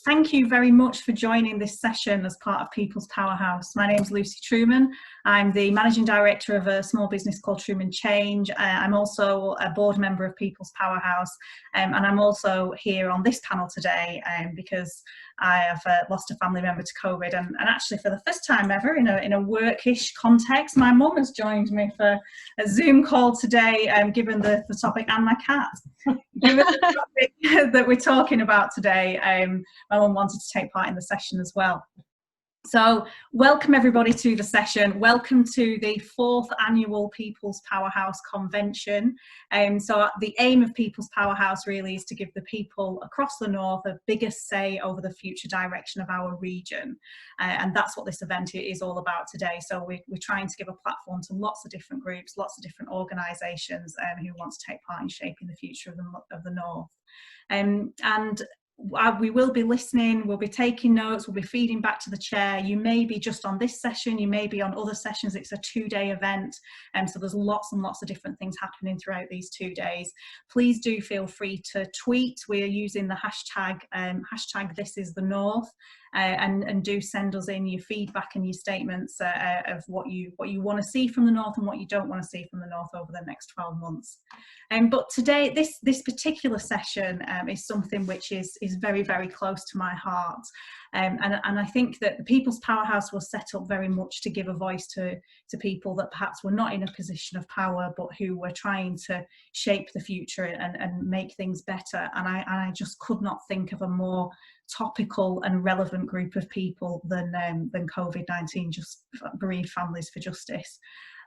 Thank you very much for joining this session as part of People's Powerhouse. My name is Lucy Trueman. I'm the Managing Director of a small business called Trueman Change. I'm also a board member of People's Powerhouse, and I'm also here on this panel today because I have lost a family member to COVID, and actually for the first time ever in a workish context, my mum has joined me for a Zoom call today, given the topic, and my cat. Given the topic that we're talking about today, my mum wanted to take part in the session as well. So welcome everybody to the session. Welcome to the 4th annual People's Powerhouse Convention. So the aim of People's Powerhouse really is to give the people across the North a bigger say over the future direction of our region. And that's what this event is all about today. So we're trying to give a platform to lots of different groups, lots of different organisations who want to take part in shaping the future of the North. And we will be listening, we'll be taking notes, we'll be feeding back to the chair. You may be just on this session, you may be on other sessions. It's a 2-day event, so there's lots and lots of different things happening throughout these 2 days. Please do feel free to tweet. We are using the hashtag #ThisIsTheNorth, and do send us in your feedback and your statements of what you want to see from the North and what you don't want to see from the North over the next 12 months. But today, this particular session is something which is very, very close to my heart. And I think that the People's Powerhouse was set up very much to give a voice to people that perhaps were not in a position of power, but who were trying to shape the future and make things better. And I just could not think of a more topical and relevant group of people than COVID-19, just Bereaved Families for Justice.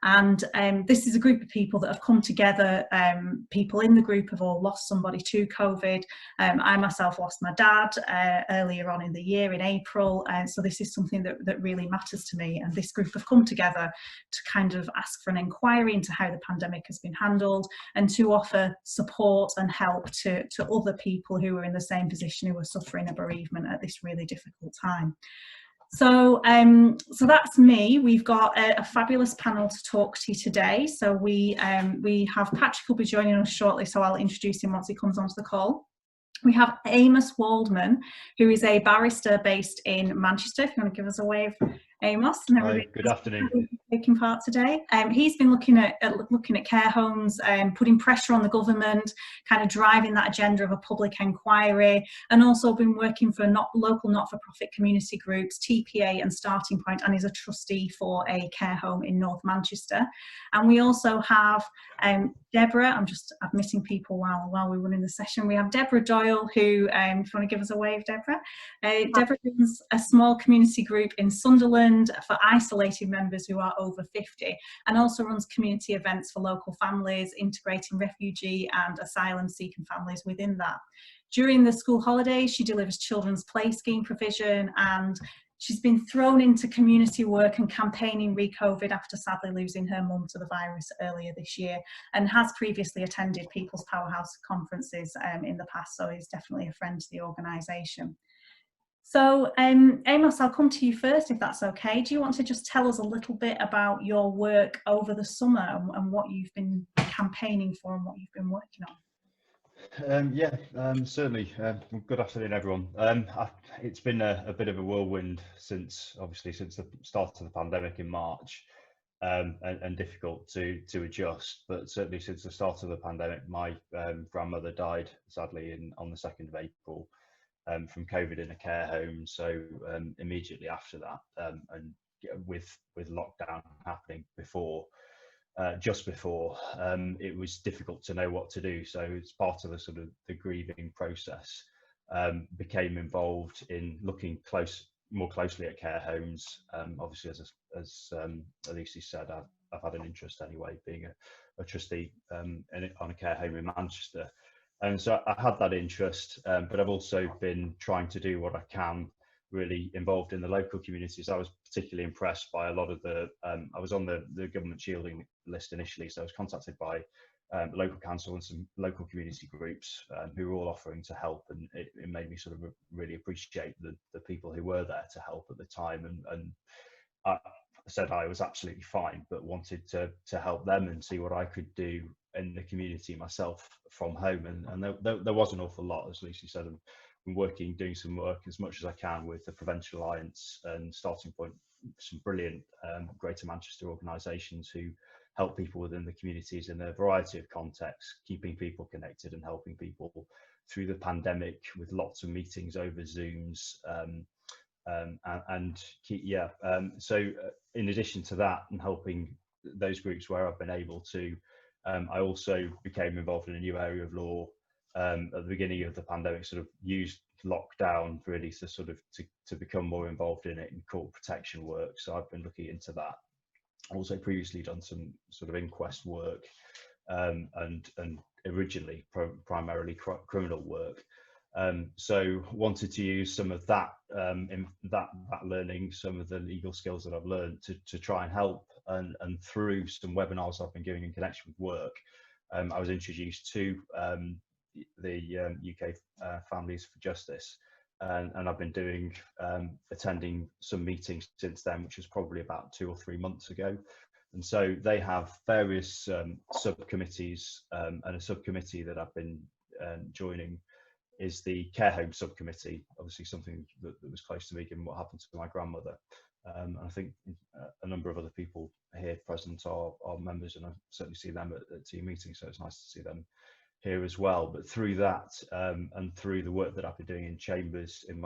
And this is a group of people that have come together. People in the group have all lost somebody to COVID. I myself lost my dad earlier on in the year in April, so this is something that really matters to me. And this group have come together to kind of ask for an inquiry into how the pandemic has been handled and to offer support and help to other people who are in the same position, who are suffering a bereavement at this really difficult time. So that's me. We've got a fabulous panel to talk to today. So we have Patrick will be joining us shortly, so I'll introduce him once he comes onto the call. We have Amos Waldman, who is a barrister based in Manchester. If you want to give us a wave, Amos. And hi, good afternoon. Taking part today. He's been looking at care homes, putting pressure on the government, kind of driving that agenda of a public inquiry, and also been working for local not-for-profit community groups, TPA and Starting Point, and is a trustee for a care home in North Manchester. And we also have Deborah. I'm just admitting people while we're running the session. We have Deborah Doyle, who, if you want to give us a wave, Deborah. Deborah runs a small community group in Sunderland for isolated members who are over 50, and also runs community events for local families, integrating refugee and asylum seeking families within that. During the school holidays, she delivers children's play scheme provision, and she's been thrown into community work and campaigning re-COVID after sadly losing her mum to the virus earlier this year, and has previously attended People's Powerhouse conferences in the past, so is definitely a friend to the organisation. So Amos, I'll come to you first if that's okay. Do you want to just tell us a little bit about your work over the summer and what you've been campaigning for and what you've been working on? Certainly. Good afternoon, everyone. It's been a bit of a whirlwind since the start of the pandemic in March, and difficult to adjust. But certainly since the start of the pandemic, my grandmother died sadly on the 2nd of April from COVID in a care home. So immediately after that, and with lockdown happening just before, it was difficult to know what to do. So it's part of the grieving process. Became involved in looking more closely at care homes. Obviously, as Lucy said, I've had an interest anyway, being a trustee on a care home in Manchester. And so I had that interest, but I've also been trying to do what I can, really involved in the local communities. I was particularly impressed by a lot of I was on the government shielding list initially, so I was contacted by local council and some local community groups who were all offering to help, and it made me sort of really appreciate the people who were there to help at the time, and I said I was absolutely fine, but wanted to help them and see what I could do in the community myself from home. And there was an awful lot, as Lucy said, doing some work as much as I can with the Prevention Alliance and Starting Point, some brilliant Greater Manchester organisations who help people within the communities in a variety of contexts, keeping people connected and helping people through the pandemic with lots of meetings over Zooms. So in addition to that and helping those groups where I've been able to, I also became involved in a new area of law at the beginning of the pandemic, sort of used lockdown really to sort of to become more involved in it in court protection work. So I've been looking into that. Also previously done some sort of inquest work and originally primarily criminal work. So wanted to use some of that in that learning, some of the legal skills that I've learned to try and help, and through some webinars I've been giving in connection with work, I was introduced to the UK Families for Justice, and I've been doing attending some meetings since then, which was probably about 2 or 3 months ago. And so they have various subcommittees, and a subcommittee that I've been joining is the care home subcommittee, obviously something that was close to me given what happened to my grandmother. And I think a number of other people here present are members, and I certainly see them at team meetings, so it's nice to see them here as well. But through that and through the work that I've been doing in chambers, in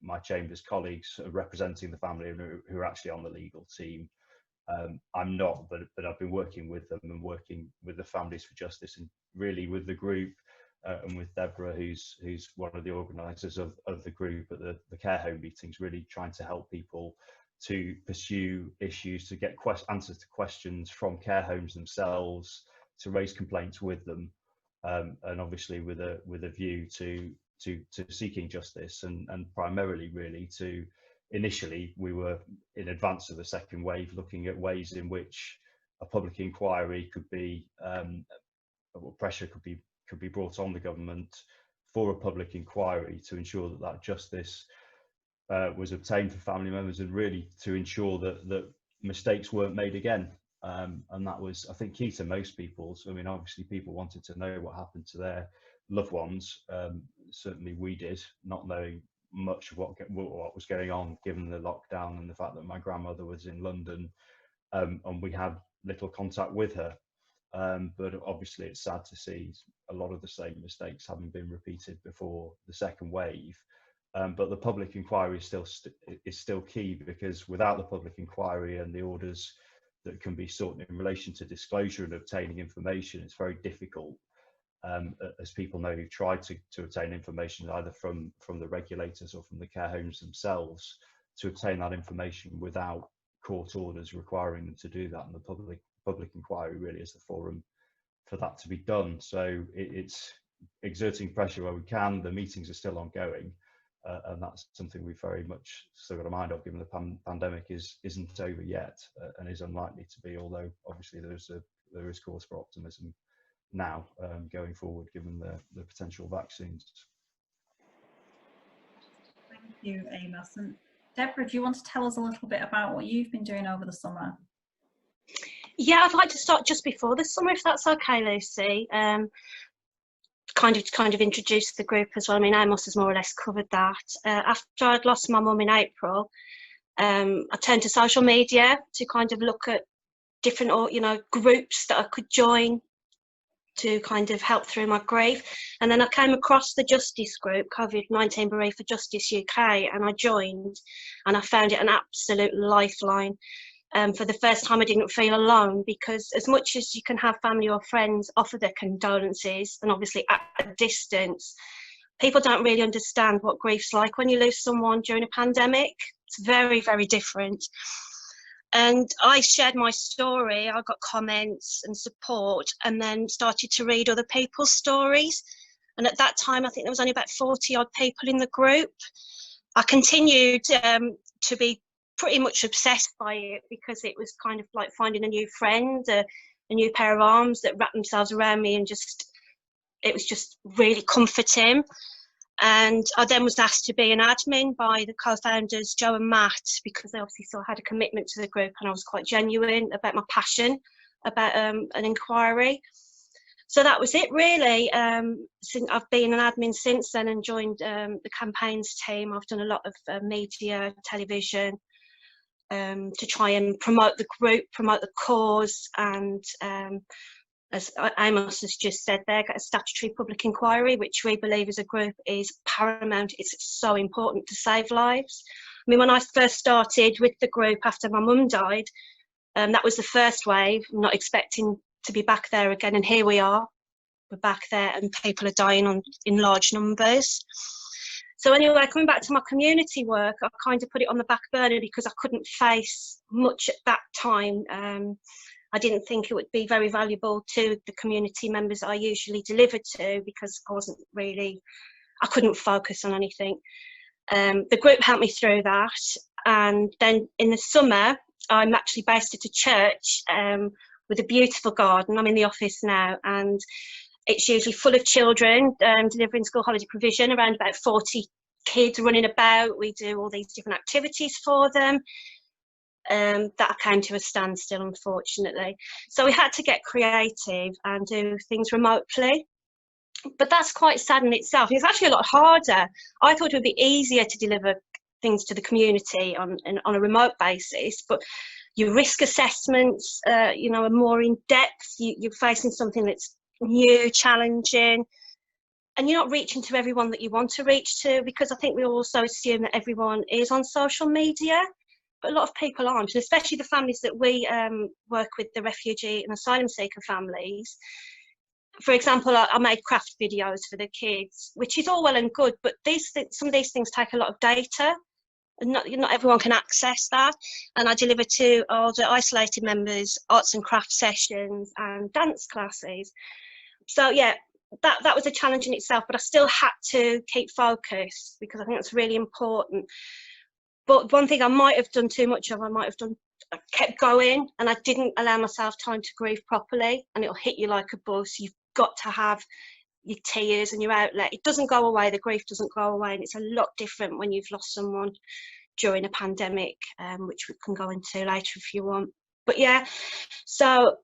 my chambers colleagues representing the family who are actually on the legal team, I'm not, but I've been working with them and working with the Families for Justice, and really with the group and with Deborah, who's one of the organisers of the group at the care home meetings, really trying to help people to pursue issues, to get answers to questions from care homes themselves, to raise complaints with them, and obviously with a view to seeking justice, and primarily really to, initially we were in advance of the second wave looking at ways in which a public inquiry could be, pressure could be brought on the government for a public inquiry to ensure that justice was obtained for family members, and really to ensure that mistakes weren't made again. And that was, I think, key to most people. So, I mean, obviously people wanted to know what happened to their loved ones. Certainly we did, not knowing much of what was going on, given the lockdown and the fact that my grandmother was in London, and we had little contact with her. But obviously it's sad to see a lot of the same mistakes having been repeated before the second wave. But the public inquiry is still key, because without the public inquiry and the orders that can be sought in relation to disclosure and obtaining information, it's very difficult, as people know who tried to obtain information either from the regulators or from the care homes themselves, to obtain that information without court orders requiring them to do that. And the public inquiry really is the forum for that to be done. So it's exerting pressure where we can. The meetings are still ongoing, and that's something we very much still got a mind of, given the pandemic isn't over yet, and is unlikely to be, although obviously there is cause for optimism now, going forward, given the potential vaccines. Thank you, Amos. And Deborah, do you want to tell us a little bit about what you've been doing over the summer? Yeah, I'd like to start just before the summer, if that's okay, Lucy. Kind of introduce the group as well. I mean, Amos has more or less covered that. After I'd lost my mum in April, I turned to social media to kind of look at different, groups that I could join to kind of help through my grief. And then I came across the justice group, COVID-19 Bereaved for Justice UK, and I joined, and I found it an absolute lifeline. For the first time, I didn't feel alone, because as much as you can have family or friends offer their condolences, and obviously at a distance, people don't really understand what grief's like when you lose someone during a pandemic. It's very, very different. And I shared my story, I got comments and support, and then started to read other people's stories. And at that time, I think there was only about 40 odd people in the group. I continued to be pretty much obsessed by it, because it was kind of like finding a new friend, a new pair of arms that wrapped themselves around me, and it was just really comforting. And I then was asked to be an admin by the co-founders Joe and Matt, because they obviously saw I had a commitment to the group, and I was quite genuine about my passion about an inquiry. So that was it really. Since I've been an admin since then and joined the campaigns team. I've done a lot of media, television, to try and promote the group, promote the cause, and as Amos has just said there, get a statutory public inquiry, which we believe as a group is paramount. It's so important to save lives. I mean, when I first started with the group after my mum died, that was the first wave. I'm not expecting to be back there again, and here we are. We're back there and people are dying in large numbers. So anyway, coming back to my community work, I kind of put it on the back burner because I couldn't face much at that time. I didn't think it would be very valuable to the community members I usually deliver to, because I couldn't focus on anything. The group helped me through that. And then in the summer, I'm actually based at a church with a beautiful garden. I'm in the office now, and it's usually full of children delivering school holiday provision, around about 40 kids running about. We do all these different activities for them. That came to a standstill, unfortunately. So we had to get creative and do things remotely. But that's quite sad in itself. It's actually a lot harder. I thought it would be easier to deliver things to the community on a remote basis, but your risk assessments, are more in depth. You're facing something that's new, challenging, and you're not reaching to everyone that you want to reach to, because I think we also assume that everyone is on social media, but a lot of people aren't, and especially the families that we work with, the refugee and asylum seeker families. For example, I made craft videos for the kids, which is all well and good, but some of these things take a lot of data, and not everyone can access that. And I deliver to older isolated members arts and craft sessions and dance classes. So yeah, that was a challenge in itself, but I still had to keep focused because I think that's really important. But one thing I might have done too much of, I kept going, and I didn't allow myself time to grieve properly, and it'll hit you like a bus. You've got to have your tears and your outlet. It doesn't go away, the grief doesn't go away, and it's a lot different when you've lost someone during a pandemic, which we can go into later if you want. But yeah, so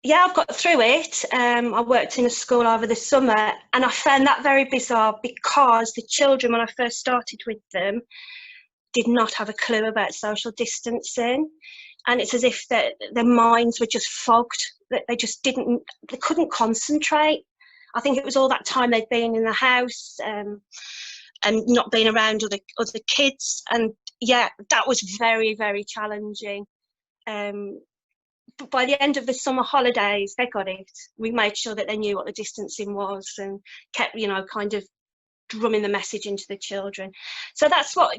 yeah, I've got through it. I worked in a school over the summer, and I found that very bizarre because the children, when I first started with them, did not have a clue about social distancing, and it's as if their minds were just fogged, that they couldn't concentrate. I think it was all that time they'd been in the house and not being around other kids, and yeah, that was very, very challenging. But by the end of the summer holidays, they got it. We made sure that they knew what the distancing was and kept, kind of drumming the message into the children. So that's what,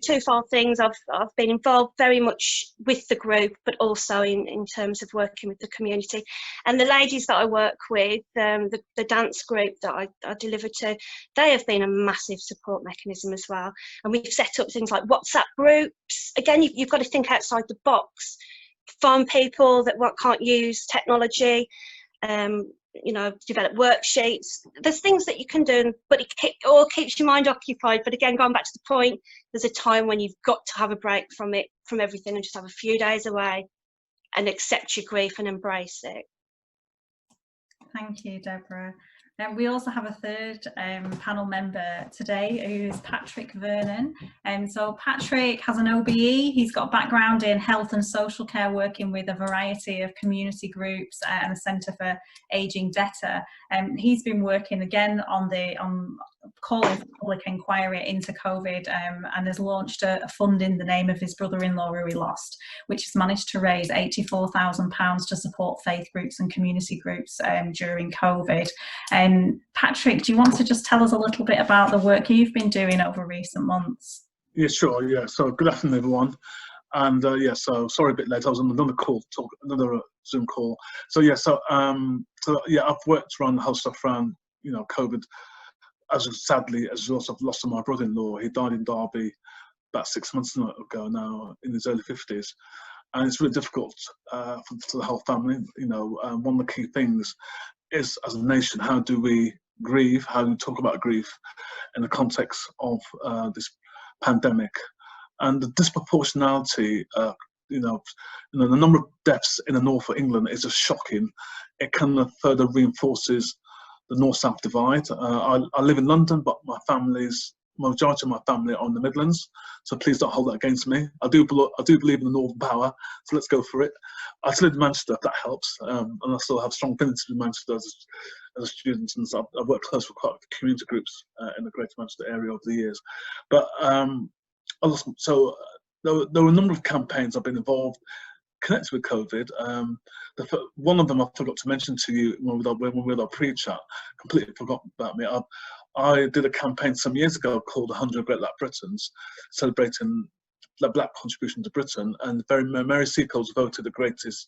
twofold things. I've been involved very much with the group, but also in terms of working with the community. And the ladies that I work with, the dance group that I deliver to, they have been a massive support mechanism as well. And we've set up things like WhatsApp groups. Again, you've got to think outside the box. Phone people that can't use technology, develop worksheets. There's things that you can do, but it all keeps your mind occupied. But again, going back to the point, there's a time when you've got to have a break from everything, and just have a few days away and accept your grief and embrace it. Thank you, Deborah. We also have a third panel member today, who is Patrick Vernon. So Patrick has an OBE. He's got a background in health and social care, working with a variety of community groups and a Centre for Ageing Debtor. He's been working again on calling for public inquiry into COVID, and has launched a fund in the name of his brother-in-law who he lost, which has managed to raise £84,000 to support faith groups and community groups during COVID. Patrick, do you want to just tell us a little bit about the work you've been doing over recent months? Yeah, sure. Yeah, so good afternoon, everyone. And so sorry a bit late. I was on another call, another Zoom call. So I've worked around the whole stuff around COVID. As a result of loss of my brother-in-law. He died in Derby about 6 months ago now, in his early 50s, and it's really difficult for the whole family. One of the key things is, as a nation, how do we grieve? How do we talk about grief in the context of this pandemic? And the disproportionality the number of deaths in the north of England is just shocking. It kind of further reinforces the north-south divide. I live in London, but majority of my family are in the Midlands, so please don't hold that against me. I do believe in the Northern Power, so let's go for it. I still live in Manchester, if that helps, and I still have strong affinity with Manchester as a student, and so I've worked close with quite a few community groups in the Greater Manchester area over the years. But so there were a number of campaigns I've been involved connected with COVID. One of them I forgot to mention to you when we were at our pre-chat, completely forgot about me. I did a campaign some years ago called 100 Great Black Britons, celebrating the Black contribution to Britain, and Mary Seacole was voted the greatest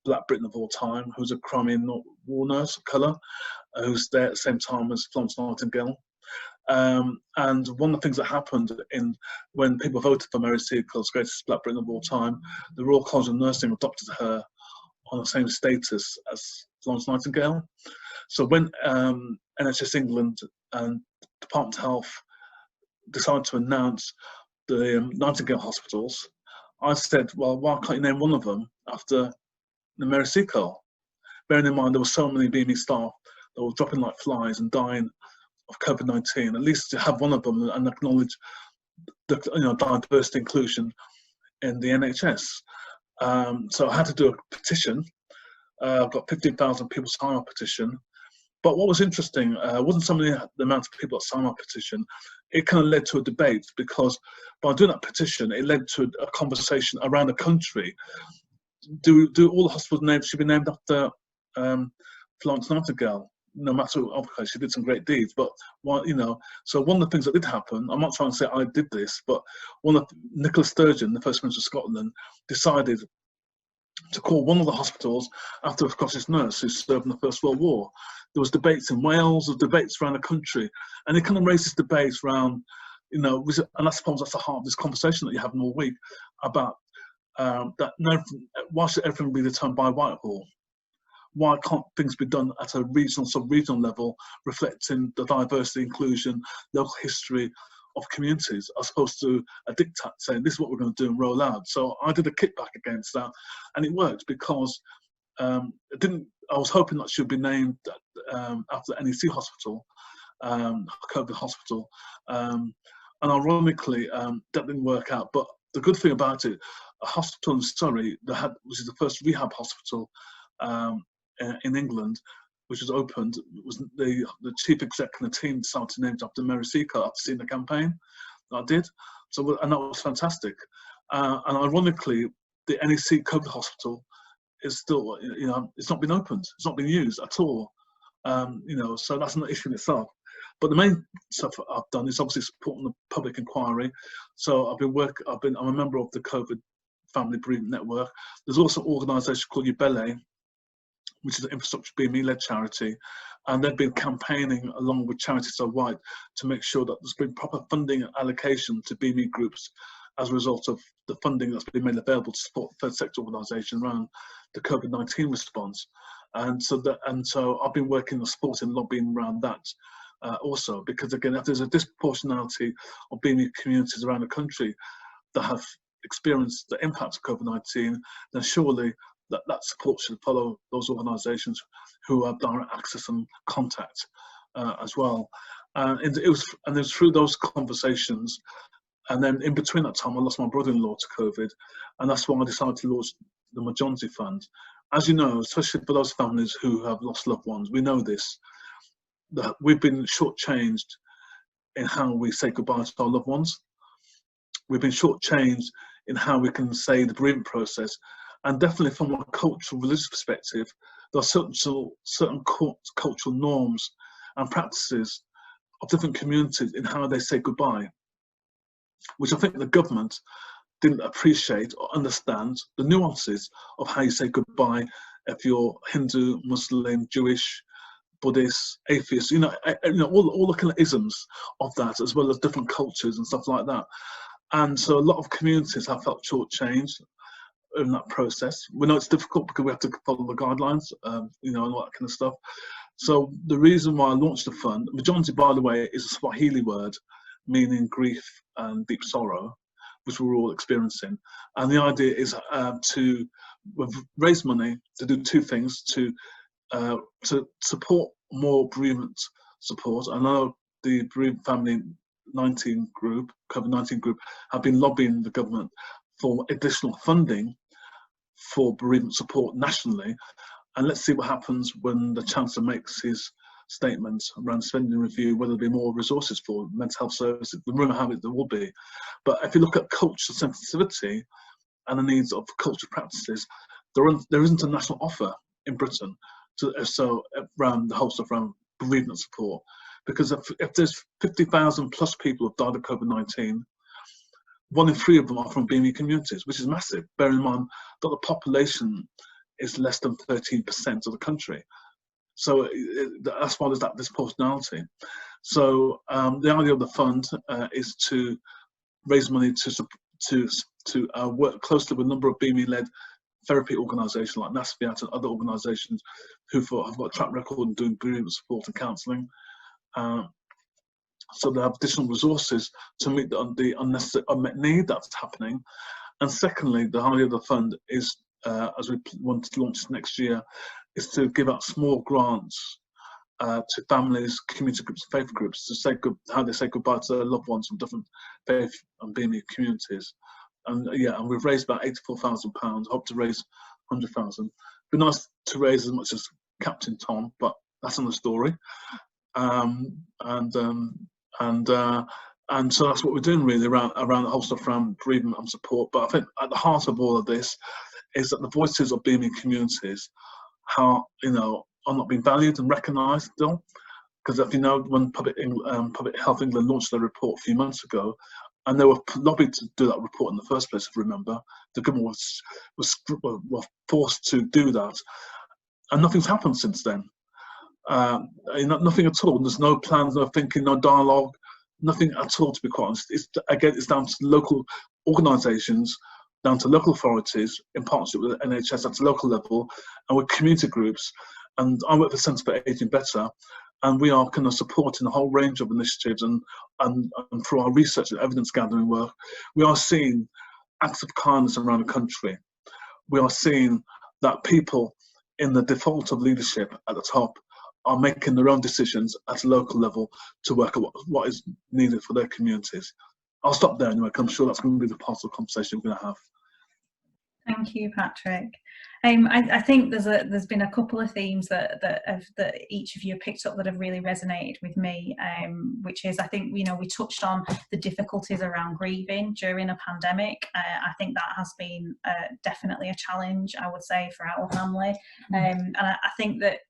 Black Briton of all time, who's a Crimean war nurse of colour, who's there at the same time as Florence Nightingale. And one of the things that happened when people voted for Mary Seacole's greatest Black Briton of all time, the Royal College of Nursing adopted her on the same status as Florence Nightingale. So when NHS England and Department of Health decided to announce the Nightingale hospitals, I said, well, why can't you name one of them after the Mary Seacole? Bearing in mind there were so many BME staff that were dropping like flies and dying of COVID-19, at least to have one of them and acknowledge the diversity inclusion in the NHS. So I had to do a petition. I've got 15,000 people sign my petition. But what was interesting wasn't so many the amount of people that signed my petition. It kind of led to a debate, because by doing that petition, it led to a conversation around the country. Do all the hospital names should be named after Florence Nightingale? No matter, okay, she did some great deeds, but so one of the things that did happen, I'm not trying to say I did this, but Nicola Sturgeon, the First Minister of Scotland, decided to call one of the hospitals after a Scottish nurse who served in the First World War. There was debates in Wales, there was debates around the country, and it kind of raises debates around, and I suppose that's the heart of this conversation that you're having all week about why should everything be determined by Whitehall? Why can't things be done at a regional, sub-regional level, reflecting the diversity, inclusion, local history of communities, as opposed to a diktat saying this is what we're going to do and roll out? So I did a kickback against that, and it worked, because I was hoping that should be named after the NEC hospital, COVID hospital, and ironically that didn't work out. But the good thing about it, a hospital in Surrey which is the first rehab hospital in England, which was opened, was the chief exec and the team decided to name it after Mary Seacole after seeing the campaign that I did. So, and that was fantastic. And ironically, the NEC COVID hospital is still, it's not been opened, it's not been used at all. So that's an issue in itself. But the main stuff I've done is obviously supporting the public inquiry. So I'm a member of the COVID Family Bereavement Network. There's also an organisation called Ubele, which is an infrastructure BME-led charity, and they've been campaigning along with Charities So White to make sure that there's been proper funding and allocation to BME groups as a result of the funding that's been made available to support third sector organisations around the COVID-19 response. And so I've been working on supporting lobbying around that also, because again, if there's a disproportionality of BME communities around the country that have experienced the impact of COVID-19, then surely that support should follow those organisations who have direct access and contact as well. And it was through those conversations, and then in between that time, I lost my brother-in-law to COVID, and that's why I decided to launch the Majority Fund. As you know, especially for those families who have lost loved ones, we know this, that we've been shortchanged in how we say goodbye to our loved ones. We've been shortchanged in how we can say the bereavement process. And definitely from a cultural, religious perspective, there are certain cultural norms and practices of different communities in how they say goodbye, which I think the government didn't appreciate or understand the nuances of how you say goodbye if you're Hindu, Muslim, Jewish, Buddhist, atheist, all the kind of isms of that, as well as different cultures and stuff like that. And so a lot of communities have felt shortchanged in that process. We know it's difficult because we have to follow the guidelines, and all that kind of stuff. So the reason why I launched the fund, Majority, by the way, is a Swahili word meaning grief and deep sorrow. which we're all experiencing. And the idea is to raise money to do two things: to support more bereavement support. I know the Bereaved Family COVID-19 group, have been lobbying the government for additional funding for bereavement support nationally. And let's see what happens when the Chancellor makes his statement around spending review, whether there'll be more resources for mental health services. The rumour have it there will be. But if you look at cultural sensitivity and the needs of cultural practices, there isn't a national offer in Britain so around the whole stuff around bereavement support. Because if there's 50,000 plus people have died of COVID-19, 1 in 3 of them are from BME communities, which is massive. Bear in mind that the population is less than 13% of the country. So that's why there's that disproportionality. So the idea of the fund is to raise money to work closely with a number of BME-led therapy organisations like NASPIAT and other organisations who have got a track record in doing bereavement support and counselling. So they have additional resources to meet the unnecessary unmet need that's happening. And secondly, the idea of the fund is, as we want to launch next year, is to give out small grants to families, community groups, faith groups to say how they say goodbye to their loved ones from different faith and BME communities. And and we've raised about £84,000. Hope to raise 100,000. Be nice to raise as much as Captain Tom, but that's another story. And so that's what we're doing really around the whole stuff around bereavement and support. But I think at the heart of all of this is that the voices of BME communities, are not being valued and recognised still. Because if you know, when Public Health England launched their report a few months ago, and they were lobbied to do that report in the first place, if you remember, the government were forced to do that, and nothing's happened since then. Nothing at all. There's no plans, no thinking, no dialogue, nothing at all, to be quite honest. It's down to local organisations, down to local authorities in partnership with the NHS at a local level, and with community groups. And I work for the Centre for Ageing Better, and we are kind of supporting a whole range of initiatives, and through our research and evidence gathering work, we are seeing acts of kindness around the country. We are seeing that people in the default of leadership at the top are making their own decisions at a local level to work out what is needed for their communities. I'll stop there anyway, because I'm sure that's going to be the part of the conversation we're going to have. Thank you, Patrick. I think there's been a couple of themes that each of you picked up that have really resonated with me, which is, I think, we touched on the difficulties around grieving during a pandemic. I think that has been definitely a challenge, I would say, for our family. And I think that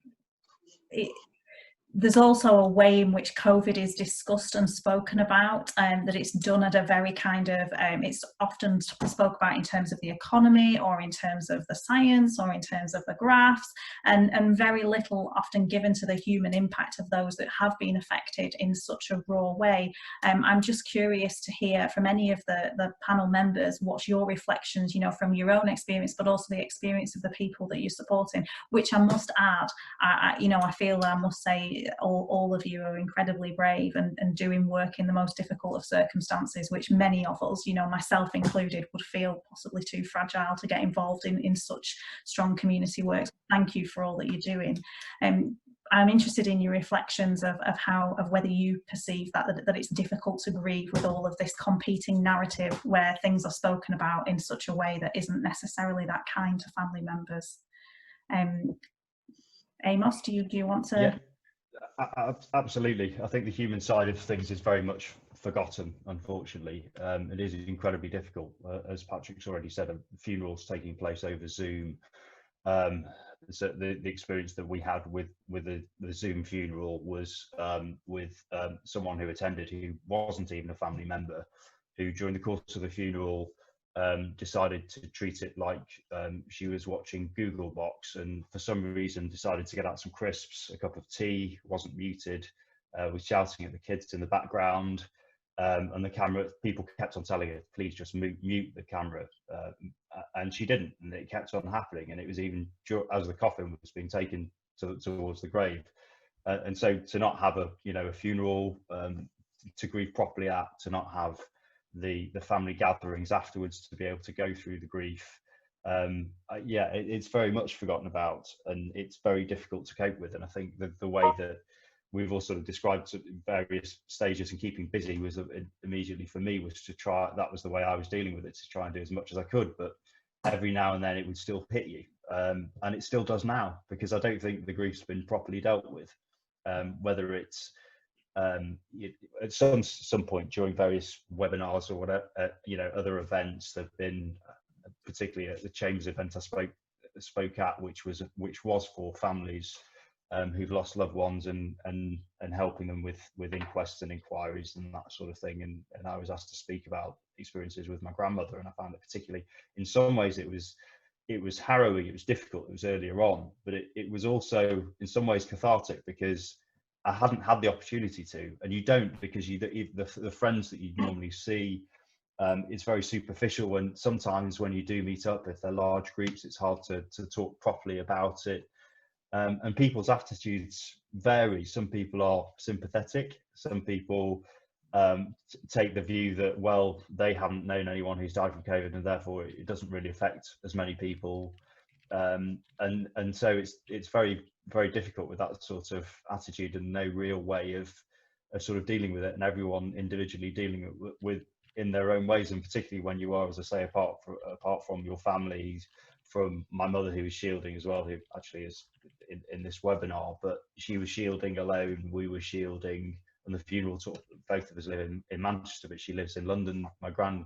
there's also a way in which COVID is discussed and spoken about, that it's done at a very kind of, it's often spoke about in terms of the economy or in terms of the science or in terms of the graphs, and very little often given to the human impact of those that have been affected in such a raw way. I'm just curious to hear from any of the panel members, what's your reflections, from your own experience, but also the experience of the people that you're supporting, which I must add, I feel I must say, all of you are incredibly brave and doing work in the most difficult of circumstances, which many of us, myself included, would feel possibly too fragile to get involved in such strong community work. Thank you for all that you're doing. I'm interested in your reflections of whether you perceive that it's difficult to grieve with all of this competing narrative where things are spoken about in such a way that isn't necessarily that kind to family members. Amos, do you want to? Yeah. Absolutely. I think the human side of things is very much forgotten, unfortunately. It is incredibly difficult. As Patrick's already said, funerals taking place over Zoom. So the experience that we had with the Zoom funeral was with someone who attended who wasn't even a family member, who during the course of the funeral decided to treat it like she was watching Google Box, and for some reason decided to get out some crisps, a cup of tea, wasn't muted, was shouting at the kids in the background, and the camera people kept on telling her, please just mute the camera, and she didn't, and it kept on happening, and it was even as the coffin was being taken towards the grave, and so to not have a funeral to grieve properly at, to not have the family gatherings afterwards to be able to go through the grief. Yeah, it's very much forgotten about, and it's very difficult to cope with. And I think the way that we've all sort of described various stages and keeping busy was immediately for me was to try, that was the way I was dealing with it, to try and do as much as I could, but every now and then it would still hit you, and it still does now, because I don't think the grief's been properly dealt with, whether it's at some point during various webinars or whatever, other events. There've been, particularly at the Chambers event I spoke at, which was for families who've lost loved ones, and helping them with inquests and inquiries and that sort of thing. And I was asked to speak about experiences with my grandmother, and I found it particularly, in some ways, it was harrowing, it was difficult, it was earlier on, but it was also in some ways cathartic, because I hadn't had the opportunity to, and you don't, because the friends that you normally see, it's very superficial, when sometimes when you do meet up, if they're large groups, it's hard to talk properly about it. And people's attitudes vary. Some people are sympathetic, some people take the view that, well, they haven't known anyone who's died from COVID, and therefore it doesn't really affect as many people. And so it's very, very difficult with that sort of attitude, and no real way of sort of dealing with it, and everyone individually dealing with in their own ways. And particularly when you are, as I say, apart from your family, from my mother, who is shielding as well, who actually is in this webinar, but she was shielding alone, we were shielding, and the funeral took, both of us live in Manchester, but she lives in London. My gran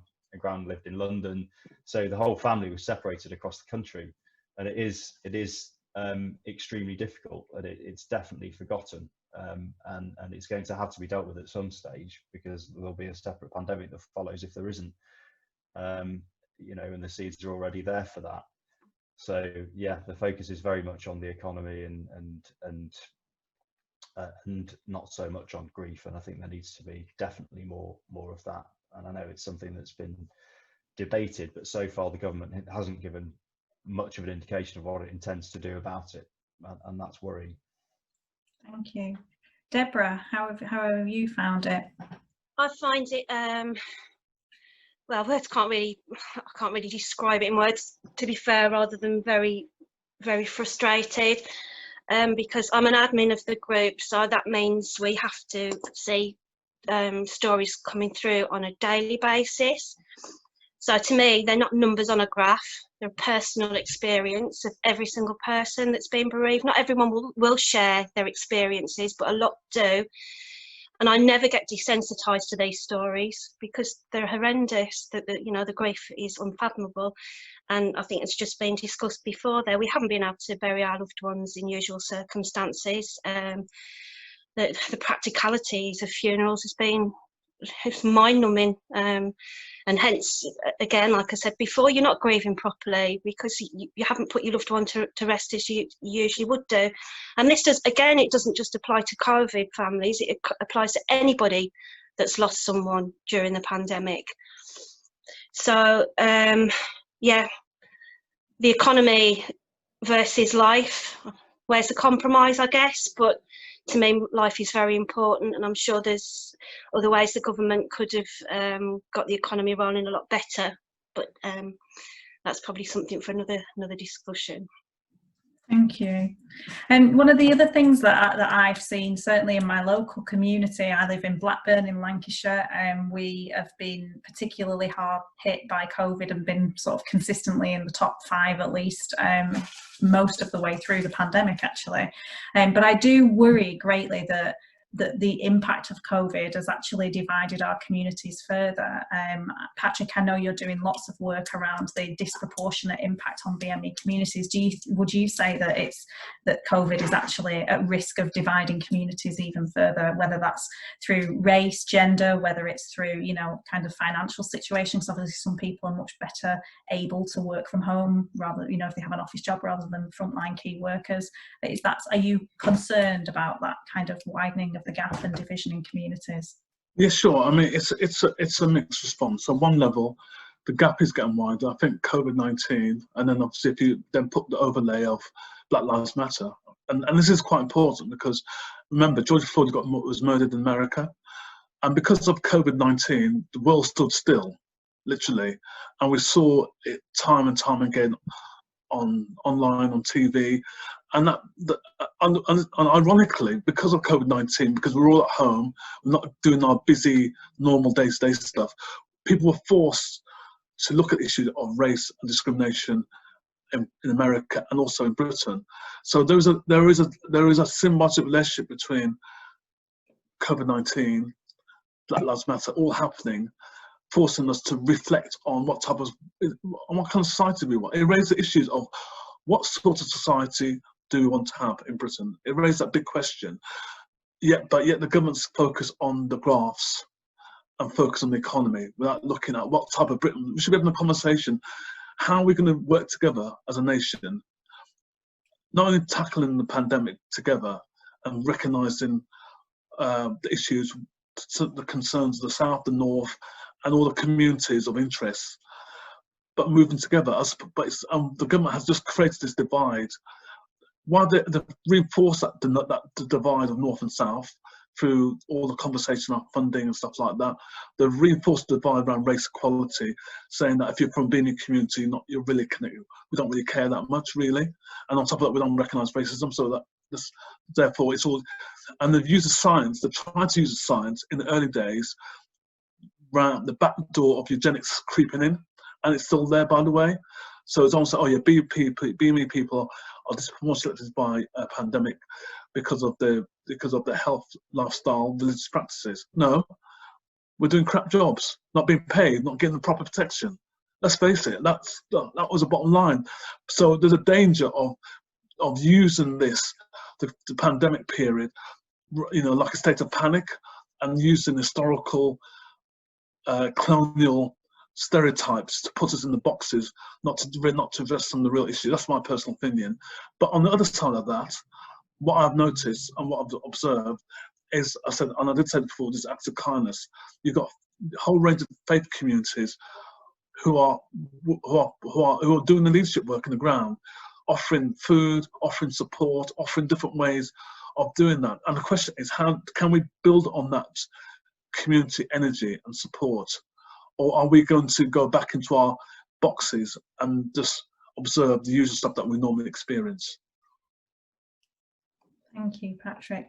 lived in London, so the whole family was separated across the country, and it is extremely difficult, and it's definitely forgotten, and it's going to have to be dealt with at some stage, because there'll be a separate pandemic that follows if there isn't, and the seeds are already there for that. So yeah, the focus is very much on the economy and not so much on grief, and I think there needs to be definitely more of that. And I know it's something that's been debated, but so far the government hasn't given much of an indication of what it intends to do about it, and that's worrying. Thank you. Deborah, how have you found it? I find it well, words I can't really describe it in words, to be fair, rather than very, very frustrated, because I'm an admin of the group, so that means we have to see stories coming through on a daily basis. So to me, they're not numbers on a graph, they're a personal experience of every single person that's been bereaved. Not everyone will share their experiences, but a lot do. And I never get desensitized to these stories, because they're horrendous. The grief is unfathomable. And I think it's just been discussed before there. We haven't been able to bury our loved ones in usual circumstances. The practicalities of funerals it's mind-numbing, and hence, again, like I said before, you're not grieving properly because you haven't put your loved one to rest as you usually would do. And this it doesn't just apply to COVID families, it applies to anybody that's lost someone during the pandemic. So yeah, the economy versus life, where's the compromise, I guess? But to me, life is very important, and I'm sure there's other ways the government could have got the economy rolling a lot better, but that's probably something for another discussion. Thank you. And one of the other things that I've seen, certainly in my local community, I live in Blackburn in Lancashire, and we have been particularly hard hit by COVID and been sort of consistently in the top 5 at least most of the way through the pandemic, actually. But I do worry greatly that the impact of COVID has actually divided our communities further. Patrick, I know you're doing lots of work around the disproportionate impact on BME communities. Would you say that COVID is actually at risk of dividing communities even further, whether that's through race, gender, whether it's through, kind of financial situations? Obviously, some people are much better able to work from home, rather, if they have an office job, rather than frontline key workers. Are you concerned about that kind of widening of the gap and division in communities? Yeah, sure. I mean, it's a mixed response. On one level, the gap is getting wider. I think COVID-19, and then obviously if you then put the overlay of Black Lives Matter, and this is quite important, because remember, George Floyd was murdered in America, And because of COVID-19, the world stood still, literally, and we saw it time and time again online, on TV, and ironically, because of COVID-19, because we're all at home, we're not doing our busy, normal day-to-day stuff, people were forced to look at issues of race and discrimination in America and also in Britain. So there is a symbiotic relationship between COVID-19, Black Lives Matter, all happening, forcing us to reflect on what kind of society we want. It raised the issues of what sort of society do we want to have in Britain. It raised that big question. But yet the government's focus on the graphs and focus on the economy without looking at what type of Britain. We should be having a conversation. How are we going to work together as a nation, not only tackling the pandemic together and recognising the issues, the concerns of the South, the North, and all the communities of interest, but moving together. The government has just created this divide. Why they reinforce that divide of North and South through all the conversation about funding and stuff like that. They've reinforced the divide around race equality, saying that if you're from being in a community, you're really connected. We don't really care that much, really. And on top of that, we don't recognise racism, so that therefore it's all. And they've used the science. They've tried to use the science in the early days around the back door of eugenics creeping in, and it's still there, by the way. So it's almost like, oh yeah, BME people are disproportionately affected by a pandemic because of their health, lifestyle, religious practices. No, we're doing crap jobs, not being paid, not getting the proper protection. Let's face it, that was the bottom line. So there's a danger of using the pandemic period, like a state of panic, and using historical colonial stereotypes to put us in the boxes, not to address some of the real issues. That's my personal opinion. But on the other side of that, what I've noticed and what I've observed is, I said, and I did say before, this acts of kindness. You've got a whole range of faith communities who are doing the leadership work on the ground, offering food, offering support, offering different ways of doing that. And the question is, how can we build on that community energy and support? Or are we going to go back into our boxes and just observe the usual stuff that we normally experience? Thank you, Patrick.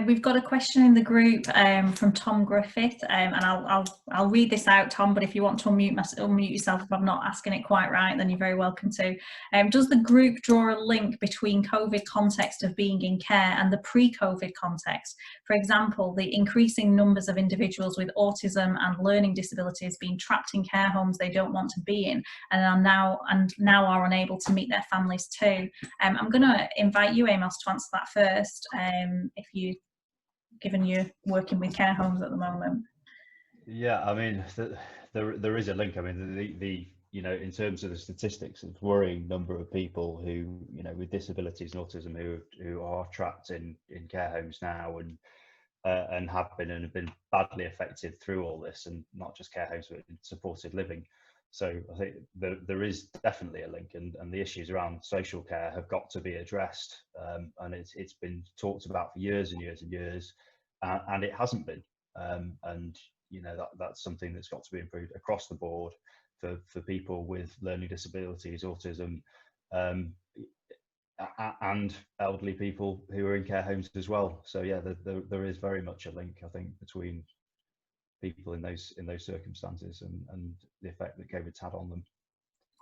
We've got a question in the group from Tom Griffith, and I'll read this out, Tom, but if you want to unmute yourself if I'm not asking it quite right, then you're very welcome to. Does the group draw a link between COVID context of being in care and the pre-COVID context? For example, the increasing numbers of individuals with autism and learning disabilities being trapped in care homes they don't want to be in, and now are unable to meet their families too. I'm going to invite you, Amos, to answer that first, given you're working with care homes at the moment. Yeah, I mean, there is a link. I mean, in terms of the statistics, it's a worrying number of people who, with disabilities and autism who are trapped in care homes now and have been badly affected through all this, and not just care homes, but supported living. So I think there is definitely a link, and the issues around social care have got to be addressed, and it's been talked about for years and years and years, and it hasn't been, and that's something that's got to be improved across the board for people with learning disabilities, autism, and elderly people who are in care homes as well. So yeah, there is very much a link, I think, between people in those circumstances and the effect that COVID's had on them.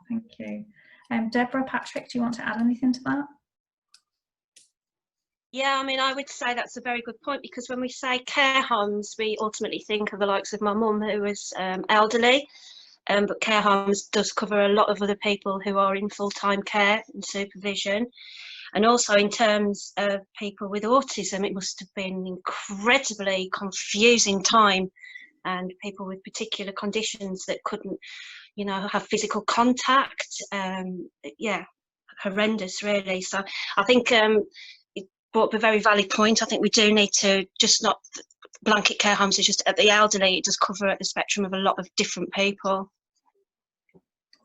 Thank you. Deborah, Patrick, do you want to add anything to that? Yeah, I mean, I would say that's a very good point, because when we say care homes, we ultimately think of the likes of my mum, who is elderly, but care homes does cover a lot of other people who are in full-time care and supervision. And also in terms of people with autism, it must have been an incredibly confusing time, and people with particular conditions that couldn't, have physical contact. Yeah, horrendous, really. So I think it brought up a very valid point. I think we do need to just not blanket care homes as just at the elderly. It does cover the spectrum of a lot of different people.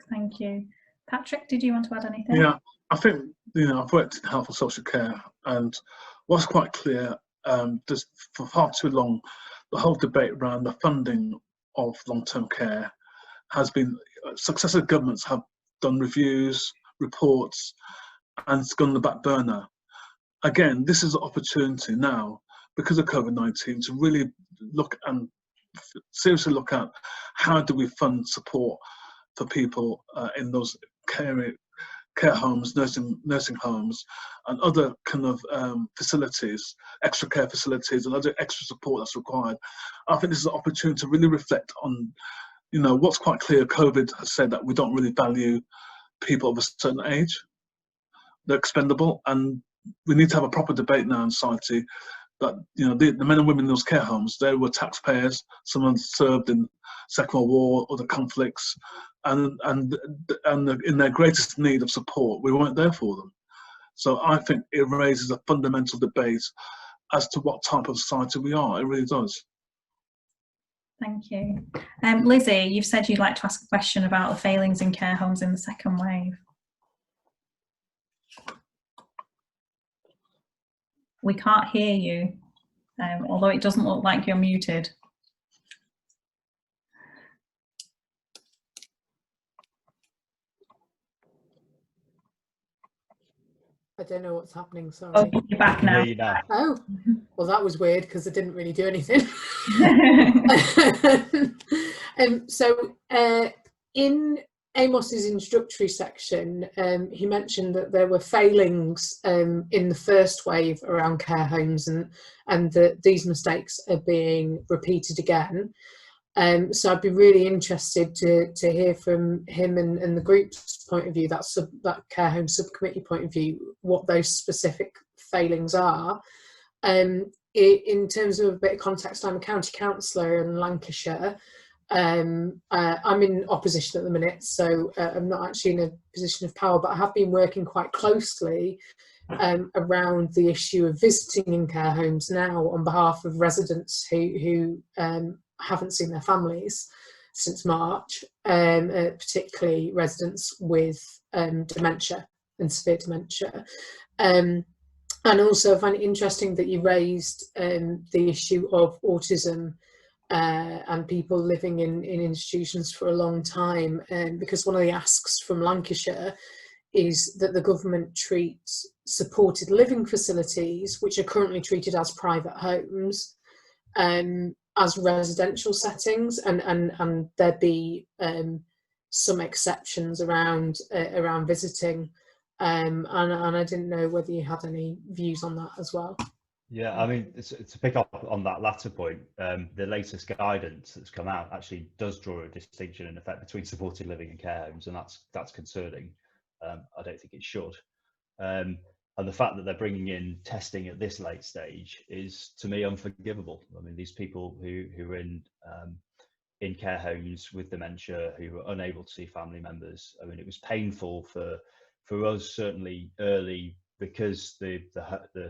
Thank you. Patrick, did you want to add anything? Yeah, I think, I've worked in health and social care, and what's quite clear, just for far too long, the whole debate around the funding of long-term care has been, successive governments have done reviews, reports, and it's gone on the back burner. Again, this is an opportunity now, because of COVID-19, to really look and seriously look at how do we fund support for people in those care homes, nursing homes, and other kind of facilities, extra care facilities, and other extra support that's required. I think this is an opportunity to really reflect on, you know, what's quite clear. COVID has said that we don't really value people of a certain age. They're expendable, and we need to have a proper debate now in society that, you know, the men and women in those care homes, they were taxpayers. Some of them served in Second World War, other conflicts, and in their greatest need of support, we weren't there for them. So I think it raises a fundamental debate as to what type of society we are. It really does. Thank you. Lizzie, you've said you'd like to ask a question about the failings in care homes in the second wave. We can't hear you, although it doesn't look like you're muted. I don't know what's happening, sorry. Oh, you're back now. Oh, well, that was weird because I didn't really do anything. So in Amos's introductory section, he mentioned that there were failings in the first wave around care homes, and that these mistakes are being repeated again. So I'd be really interested to hear from him and the group's point of view, that care home subcommittee point of view, what those specific failings are. In terms of a bit of context, I'm a county councillor in Lancashire. I'm in opposition at the minute, so I'm not actually in a position of power, but I have been working quite closely around the issue of visiting in care homes now on behalf of residents who haven't seen their families since March, particularly residents with dementia and severe dementia. And also I find it interesting that you raised the issue of autism and people living in institutions for a long time, because one of the asks from Lancashire is that the government treats supported living facilities, which are currently treated as private homes, as residential settings, and there be some exceptions around visiting, and I didn't know whether you had any views on that as well. Yeah, I mean, to pick up on that latter point, the latest guidance that's come out actually does draw a distinction in effect between supported living and care homes, and that's concerning. I don't think it should. And the fact that they're bringing in testing at this late stage is, to me, unforgivable. I mean, these people who are in care homes with dementia, who are unable to see family members. I mean, it was painful for us, certainly early, because the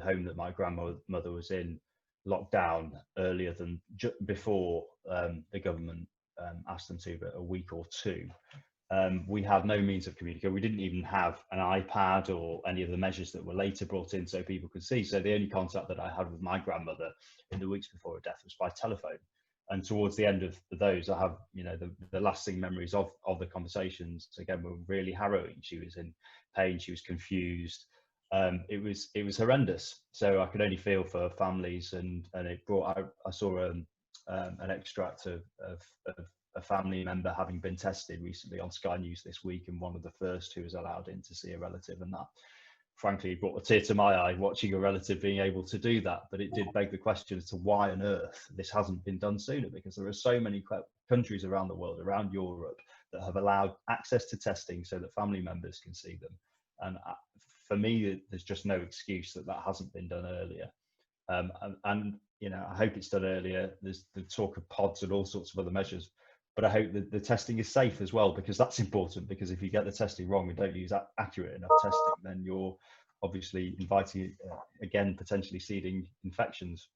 home that my grandmother was in locked down earlier than before the government asked them to, but a week or two. We had no means of communicating. We didn't even have an iPad or any of the measures that were later brought in so people could see. So the only contact that I had with my grandmother in the weeks before her death was by telephone. And towards the end of those, I have, you know, the lasting memories of the conversations, again, were really harrowing. She was in pain, she was confused. It was horrendous. So I could only feel for families, and it brought out, I saw an extract of a family member having been tested recently on Sky News this week, and one of the first who was allowed in to see a relative, and that frankly brought a tear to my eye watching a relative being able to do that. But it did beg the question as to why on earth this hasn't been done sooner, because there are so many countries around the world, around Europe, that have allowed access to testing so that family members can see them. And for me, there's just no excuse that hasn't been done earlier. And you know, I hope it's done earlier. There's the talk of pods and all sorts of other measures, but I hope that the testing is safe as well, because that's important. Because if you get the testing wrong and don't use accurate enough testing, then you're obviously inviting, again, potentially seeding infections.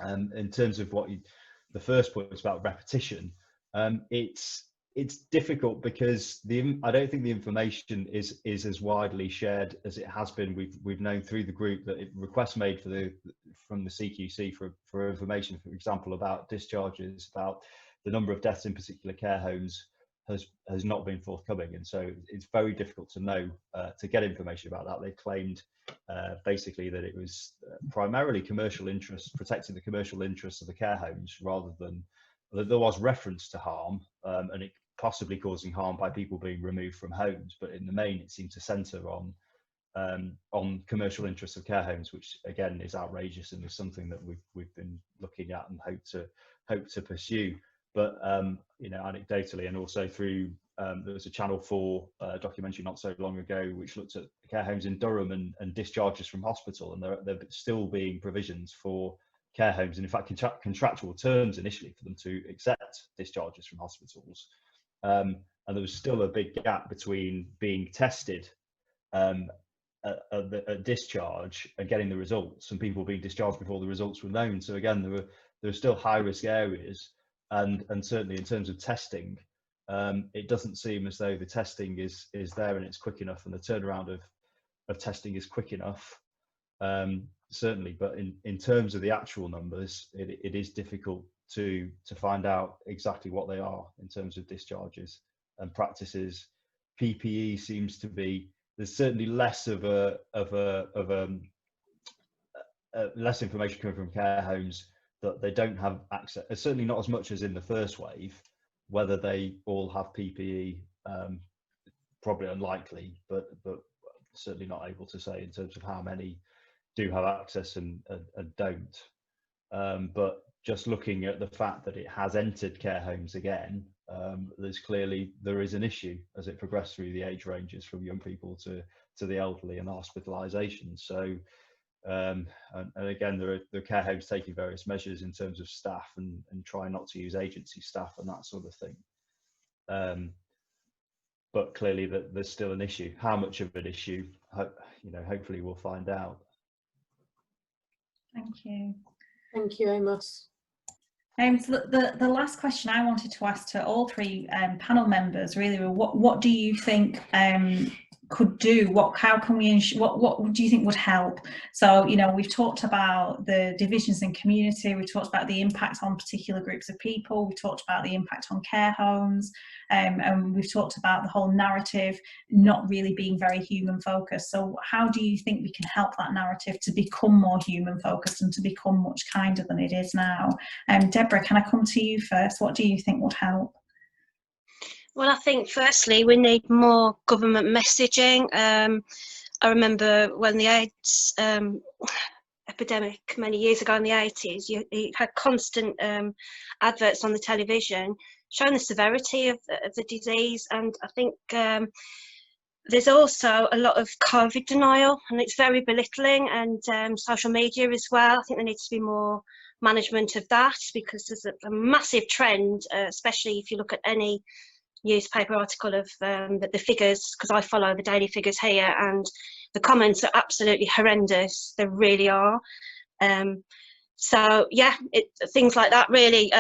In terms of the first point was about repetition, it's it's difficult because I don't think the information is as widely shared as it has been. We've known through the group that requests made from the CQC for information, for example, about discharges, about the number of deaths in particular care homes has not been forthcoming, and so it's very difficult to know to get information about that. They claimed basically that it was primarily commercial interests, protecting the commercial interests of the care homes, rather than that there was reference to harm and it possibly causing harm by people being removed from homes, but in the main it seemed to centre on commercial interests of care homes, which again is outrageous and is something that we've been looking at and hope to pursue. But you know, anecdotally, and also through there was a Channel 4 documentary not so long ago which looked at care homes in Durham and discharges from hospital, and there still being provisions for care homes, and in fact contractual terms initially for them to accept discharges from hospitals, and there was still a big gap between being tested at discharge and getting the results, and people being discharged before the results were known. So again, there were still high risk areas, and certainly in terms of testing, it doesn't seem as though the testing is there and it's quick enough, and the turnaround of testing is quick enough. Certainly, but in terms of the actual numbers, it is difficult to find out exactly what they are in terms of discharges and practices. PPE seems to be, there's certainly less of less information coming from care homes that they don't have access. Certainly not as much as in the first wave. Whether they all have PPE, probably unlikely, but certainly not able to say in terms of how many do have access and don't. But just looking at the fact that it has entered care homes again, there is an issue as it progressed through the age ranges from young people to the elderly and hospitalisation. So, and again, there are care homes taking various measures in terms of staff and trying not to use agency staff and that sort of thing. But clearly that there's still an issue. How much of an issue, you know, hopefully we'll find out. Thank you. Thank you, Amos. So the last question I wanted to ask to all three panel members really were, what do you think could do? How can we what do you think would help? So, you know, we've talked about the divisions in community, we talked about the impact on particular groups of people, we talked about the impact on care homes, and we've talked about the whole narrative not really being very human focused. So how do you think we can help that narrative to become more human focused and to become much kinder than it is now? Deborah, can I come to you first? What do you think would help? Well, I think firstly we need more government messaging. I remember when the AIDS epidemic many years ago in the 80s, you had constant adverts on the television showing the severity of the disease, and I think there's also a lot of COVID denial, and it's very belittling, and social media as well. I think there needs to be more management of that, because there's a massive trend, especially if you look at any newspaper article of the figures, because I follow the daily figures here, and the comments are absolutely horrendous. They really are. So yeah, things like that really.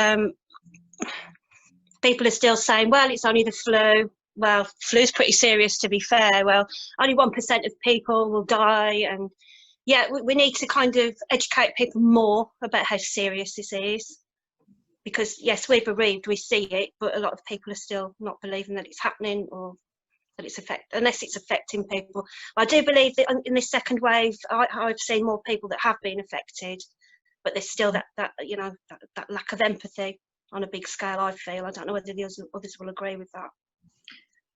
People are still saying, well, it's only the flu. Well, flu's pretty serious, to be fair. Well, only 1% of people will die, and yeah, we need to kind of educate people more about how serious this is. Because yes, we're bereaved, we see it, but a lot of people are still not believing that it's happening, or that it's unless it's affecting people. I do believe that in this second wave, I've seen more people that have been affected, but there's still that you know, that lack of empathy on a big scale, I feel. I don't know whether the others will agree with that.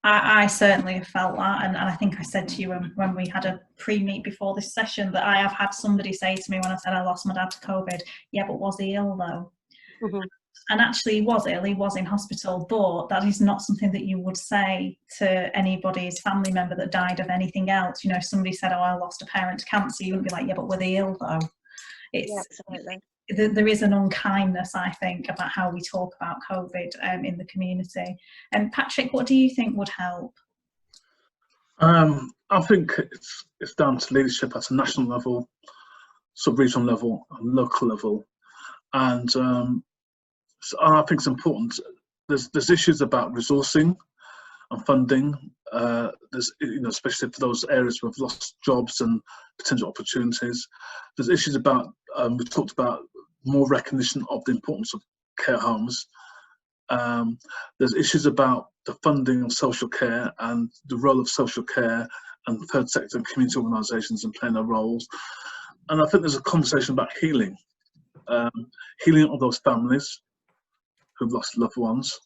I certainly have felt that, and I think I said to you when we had a pre-meet before this session that I have had somebody say to me when I said I lost my dad to COVID, yeah, but was he ill though? Mm-hmm. And actually he was ill, he was in hospital, but that is not something that you would say to anybody's family member that died of anything else. You know, if somebody said, oh, I lost a parent to cancer, you wouldn't be like, yeah, but were they ill though? It's, yeah, absolutely. There is an unkindness, I think, about how we talk about COVID in the community. And Patrick, what do you think would help? I think it's down to leadership at a national level, sub-regional level, and local level. And so I think it's important there's issues about resourcing and funding. There's, especially for those areas who have lost jobs and potential opportunities. There's issues about, we talked about more recognition of the importance of care homes. There's issues about the funding of social care and the role of social care and third sector and community organisations in playing their roles. And I think there's a conversation about healing, healing of those families who've lost loved ones,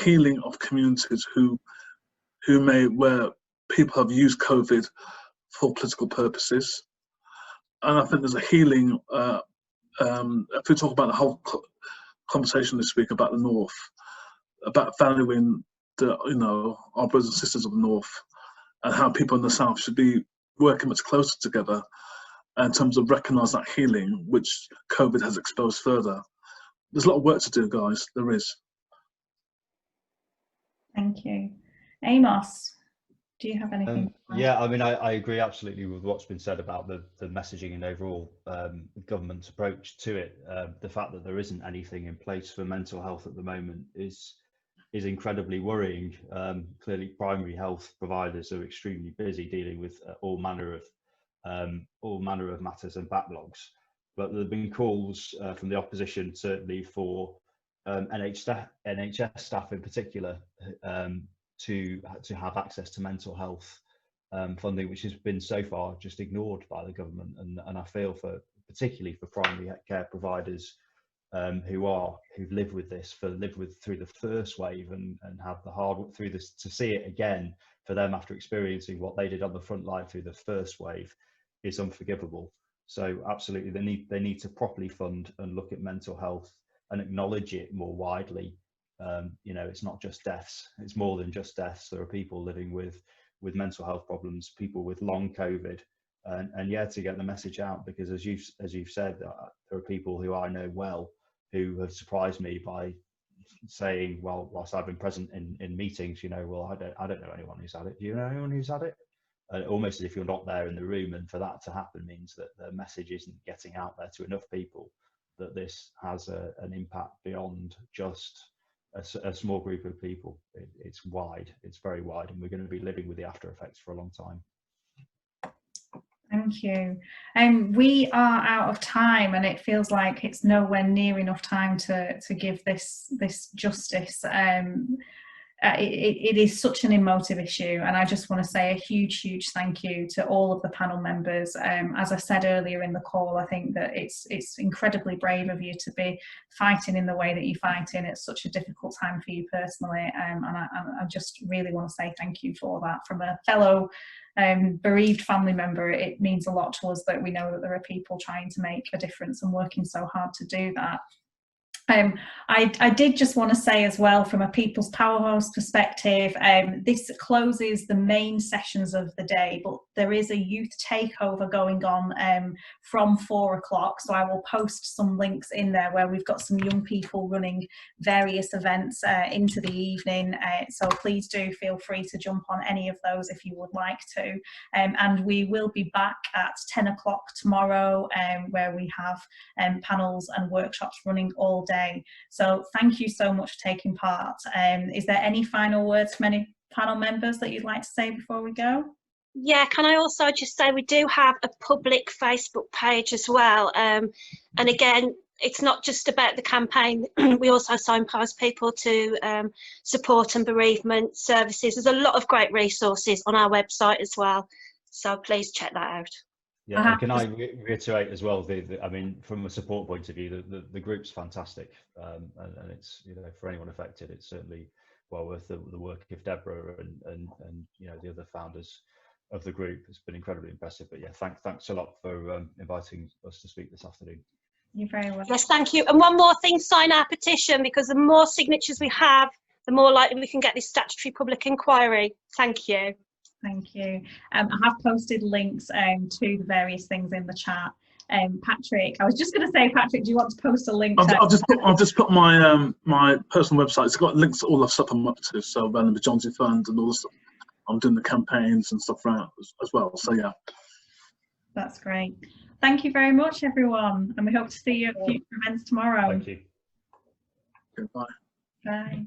healing of communities where people have used COVID for political purposes. And I think there's a healing, if we talk about the whole conversation this week about the North, about valuing our brothers and sisters of the North, and how people in the South should be working much closer together in terms of recognise that healing, which COVID has exposed further. There's a lot of work to do, guys. There is. Thank you. Amos, do you have anything? Yeah, I mean, I agree absolutely with what's been said about the messaging and overall government's approach to it. The fact that there isn't anything in place for mental health at the moment is incredibly worrying. Clearly, primary health providers are extremely busy dealing with all manner of matters and backlogs. But there have been calls from the opposition, certainly for NHS staff in particular, to have access to mental health funding, which has been so far just ignored by the government. And I feel particularly for primary care providers who've lived with this, through the first wave and have the hard work through this, to see it again for them after experiencing what they did on the front line through the first wave is unforgivable. So absolutely, they need to properly fund and look at mental health and acknowledge it more widely. It's not just deaths, it's more than just deaths. There are people living with mental health problems, people with long COVID, and yeah, to get the message out, because as you've said, there are people who I know well who have surprised me by saying, well, whilst I've been present in meetings, well, I don't know anyone who's had it. Do you know anyone who's had it? Almost as if you're not there in the room, and for that to happen means that the message isn't getting out there to enough people that this has an impact beyond just a small group of people. It's wide, it's very wide, and we're going to be living with the after effects for a long time. Thank you. We are out of time, and it feels like it's nowhere near enough time to give this justice. It is such an emotive issue, and I just want to say a huge thank you to all of the panel members. As I said earlier in the call, I think that it's incredibly brave of you to be fighting in the way that you fight in. It's such a difficult time for you personally, and I just really want to say thank you for that. From a fellow bereaved family member, it means a lot to us that we know that there are people trying to make a difference and working so hard to do that. I did just want to say as well, from a People's Powerhouse perspective, this closes the main sessions of the day, but there is a youth takeover going on from 4 o'clock. So I will post some links in there where we've got some young people running various events into the evening. So please do feel free to jump on any of those if you would like to. And we will be back at 10 o'clock tomorrow, where we have panels and workshops running all day. So thank you so much for taking part. Is there any final words from any panel members that you'd like to say before we go? Yeah, can I also just say we do have a public Facebook page as well. And again, it's not just about the campaign. We also signpost people to support and bereavement services. There's a lot of great resources on our website as well. So please check that out. Yeah, and can I reiterate as well, I mean, from a support point of view, the group's fantastic, and it's, for anyone affected, it's certainly well worth the work of Deborah and the other founders of the group. It's been incredibly impressive. But yeah, thanks a lot for inviting us to speak this afternoon. You're very welcome. Yes, thank you. And one more thing, sign our petition, because the more signatures we have, the more likely we can get this statutory public inquiry. Thank you. Thank you. I have posted links to the various things in the chat. Patrick, I was just going to say, Patrick, do you want to post a link? I've just put my my personal website. It's got links to all the stuff I'm up to. So the Johnsy Fund and all the stuff. I'm doing the campaigns and stuff around as well. So yeah. That's great. Thank you very much, everyone, and we hope to see you at future events tomorrow. Thank you. Goodbye. Bye.